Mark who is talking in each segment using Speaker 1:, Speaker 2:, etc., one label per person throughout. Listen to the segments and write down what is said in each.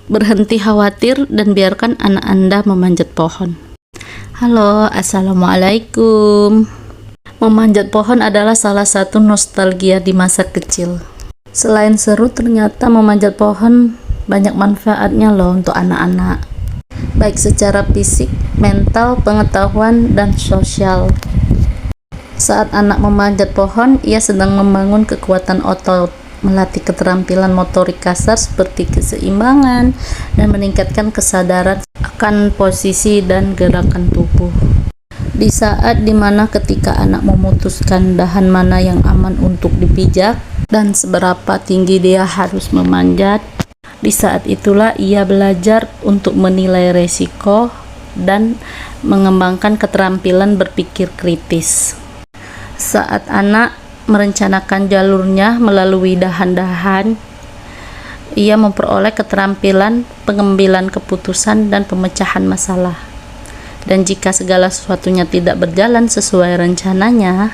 Speaker 1: Berhenti khawatir dan biarkan anak Anda memanjat pohon. Halo, assalamualaikum. Memanjat pohon adalah salah satu nostalgia di masa kecil. Selain seru, ternyata memanjat pohon banyak manfaatnya loh untuk anak-anak, baik secara fisik, mental, pengetahuan, dan sosial. Saat anak memanjat pohon, ia sedang membangun kekuatan otot, melatih keterampilan motorik kasar seperti keseimbangan, dan meningkatkan kesadaran akan posisi dan gerakan tubuh. Di saat dimana ketika anak memutuskan dahan mana yang aman untuk dipijak dan seberapa tinggi dia harus memanjat, di saat itulah ia belajar untuk menilai resiko dan mengembangkan keterampilan berpikir kritis. Saat anak merencanakan jalurnya melalui dahan-dahan, ia memperoleh keterampilan pengambilan keputusan dan pemecahan masalah. Dan jika segala sesuatunya tidak berjalan sesuai rencananya,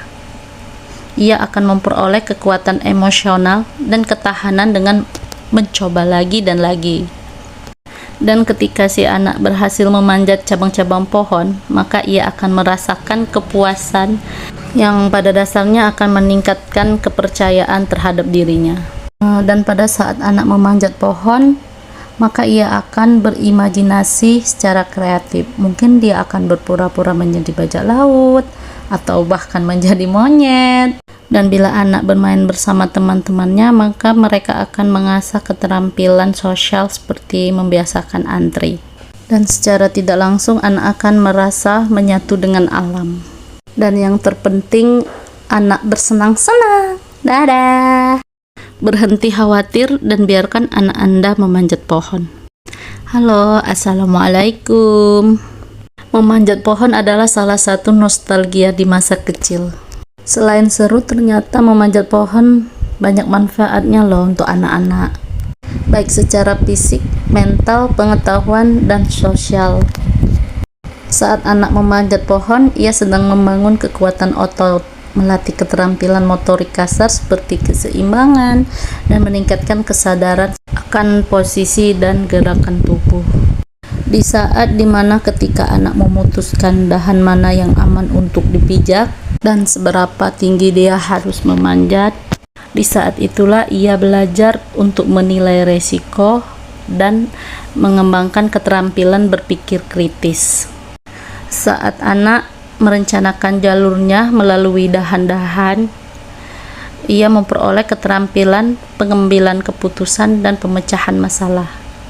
Speaker 1: ia akan memperoleh kekuatan emosional dan ketahanan dengan mencoba lagi dan lagi. Dan ketika si anak berhasil memanjat cabang-cabang pohon, maka ia akan merasakan kepuasan yang pada dasarnya akan meningkatkan kepercayaan terhadap dirinya. Dan pada saat anak memanjat pohon, maka ia akan berimajinasi secara kreatif. Mungkin dia akan berpura-pura menjadi bajak laut atau bahkan menjadi monyet. Dan bila anak bermain bersama teman-temannya, maka mereka akan mengasah keterampilan sosial seperti membiasakan antri. Dan secara tidak langsung anak akan merasa menyatu dengan alam. Dan yang terpenting, anak bersenang-senang. Dadah! Berhenti khawatir dan biarkan anak Anda memanjat pohon. Halo, assalamualaikum. Memanjat pohon adalah salah satu nostalgia di masa kecil. Selain seru, ternyata memanjat pohon banyak manfaatnya loh untuk anak-anak, baik secara fisik, mental, pengetahuan, dan sosial. Saat anak memanjat pohon, ia sedang membangun kekuatan otot, melatih keterampilan motorik kasar seperti keseimbangan, dan meningkatkan kesadaran akan posisi dan gerakan tubuh. Di saat dimana ketika anak memutuskan dahan mana yang aman untuk dipijak dan seberapa tinggi dia harus memanjat, di saat itulah ia belajar untuk menilai resiko dan mengembangkan keterampilan berpikir kritis. Saat anak merencanakan jalurnya melalui dahan-dahan, ia memperoleh keterampilan pengambilan keputusan dan pemecahan masalah.